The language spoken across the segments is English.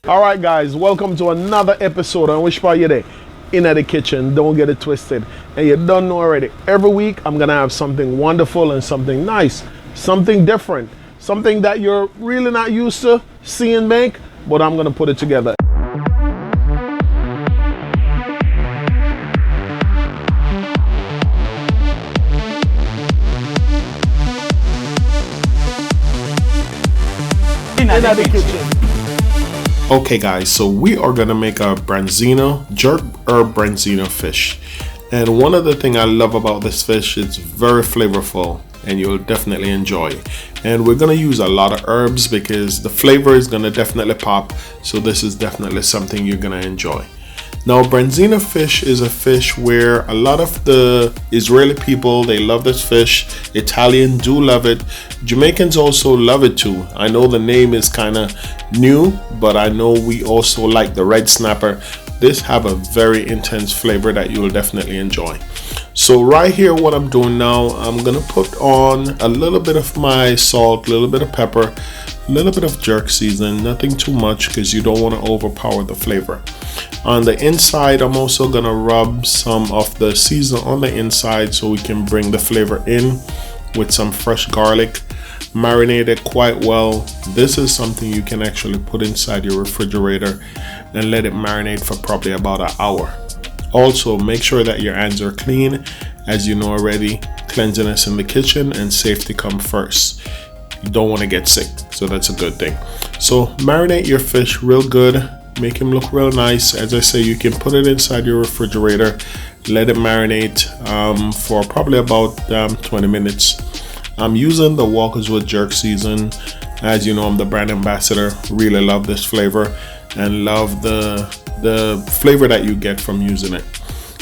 All right, guys, welcome to another episode on Which Part You There? In the kitchen, don't get it twisted. And you don't know already, every week I'm gonna have something wonderful and something nice, something different, something that you're really not used to seeing make, but I'm gonna put it together. In the kitchen. Okay guys, so we are gonna make a branzino, jerk herb branzino fish. And one of the things I love about this fish, it's very flavorful and you'll definitely enjoy. And we're gonna use a lot of herbs because the flavor is gonna definitely pop. So this is definitely something you're gonna enjoy. Now, branzino fish is a fish where a lot of the Israeli people, they love this fish. Italian do love it. Jamaicans also love it too. I know the name is kind of new, but I know we also like the red snapper. This have a very intense flavor that you will definitely enjoy. So right here, what I'm doing now, I'm gonna put on a little bit of my salt, a little bit of pepper, a little bit of jerk season, nothing too much because you don't want to overpower the flavor. On the inside, I'm also gonna rub some of the season on the inside so we can bring the flavor in with some fresh garlic. Marinate it quite well. This is something you can actually put inside your refrigerator and let it marinate for probably about an hour. Also, make sure that your hands are clean. As you know already, cleanliness in the kitchen and safety come first. You don't want to get sick, so that's a good thing. So marinate your fish real good, make him look real nice. As I say, you can put it inside your refrigerator, let it marinate for probably about 20 minutes. I'm using the Walkerswood jerk season. As you know, I'm the brand ambassador. Really love this flavor and love the flavor that you get from using it.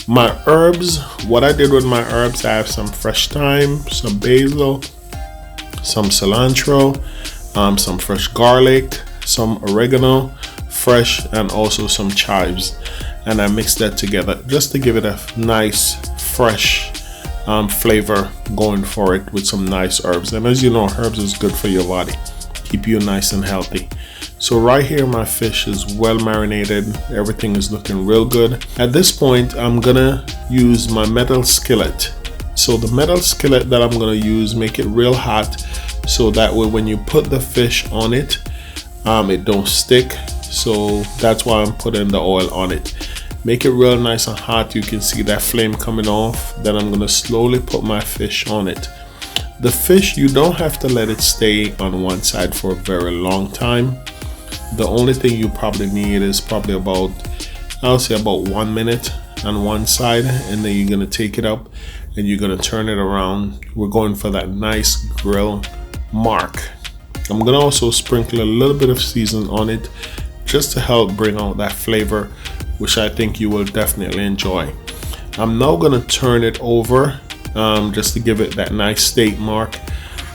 My herbs, what I did with my herbs, I have some fresh thyme, some basil, some cilantro, some fresh garlic, some oregano, fresh, and also some chives. And I mixed that together just to give it a nice, fresh flavor going for it with some nice herbs. And as you know, herbs is good for your body, keep you nice and healthy. So right here, my fish is well marinated. Everything is looking real good. At this point, I'm gonna use my metal skillet. So the metal skillet that I'm gonna use, make it real hot so that way when you put the fish on it, it don't stick. So that's why I'm putting the oil on it. Make it real nice and hot. You can see that flame coming off. Then I'm gonna slowly put my fish on it. The fish, you don't have to let it stay on one side for a very long time. The only thing you probably need is probably about, I'll say about 1 minute on one side, and then you're gonna take it up and you're gonna turn it around. We're going for that nice grill mark. I'm gonna also sprinkle a little bit of season on it just to help bring out that flavor, which I think you will definitely enjoy. I'm now gonna turn it over just to give it that nice steak mark.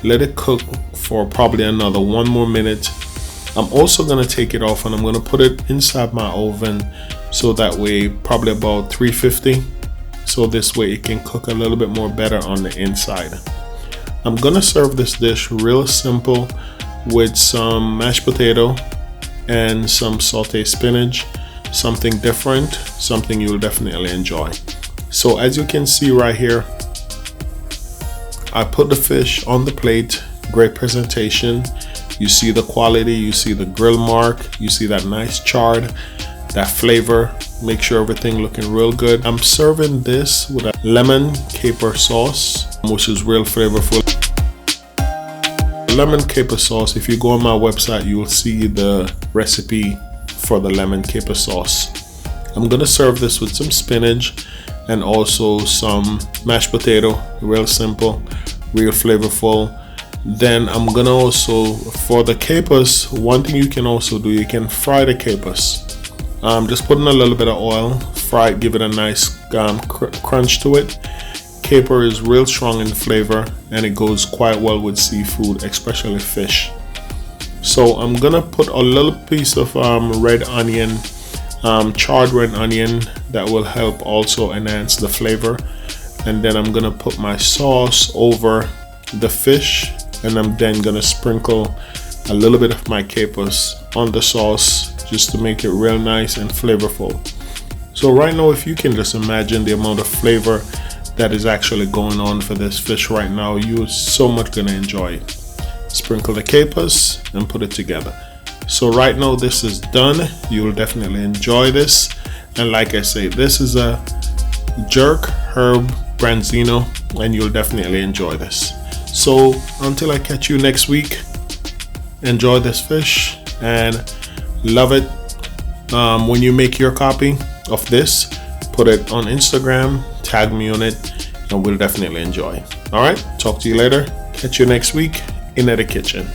Let it cook for probably another 1 more minute. I'm also gonna take it off and I'm gonna put it inside my oven so that way probably about 350. So this way it can cook a little bit more better on the inside. I'm gonna serve this dish real simple with some mashed potato and some sauteed spinach. Something different, something you'll definitely enjoy. So as you can see right here, I put the fish on the plate. Great presentation. You see the quality, you see the grill mark, you see that nice charred, that flavor. Make sure everything looking real good. I'm serving this with a lemon caper sauce, which is real flavorful. Lemon caper sauce, if you go on my website, you will see the recipe for the lemon caper sauce. I'm gonna serve this with some spinach and also some mashed potato. Real simple, real flavorful. Then I'm gonna also, for the capers, one thing you can also do, you can fry the capers. Just put in a little bit of oil, fry it, give it a nice crunch to it. Caper is real strong in flavor and it goes quite well with seafood, especially fish. So I'm gonna put a little piece of red onion, charred red onion, that will help also enhance the flavor. And then I'm gonna put my sauce over the fish, and I'm then gonna sprinkle a little bit of my capers on the sauce just to make it real nice and flavorful. So right now, if you can just imagine the amount of flavor that is actually going on for this fish right now, you're so much gonna enjoy it. Sprinkle the capers and put it together. So right now this is done. You'll definitely enjoy this. And like I say, this is a jerk herb branzino, and you'll definitely enjoy this. So until I catch you next week, enjoy this fish and love it. When you make your copy of this, put it on Instagram, tag me on it, and we'll definitely enjoy. All right, talk to you later. Catch you next week in the kitchen.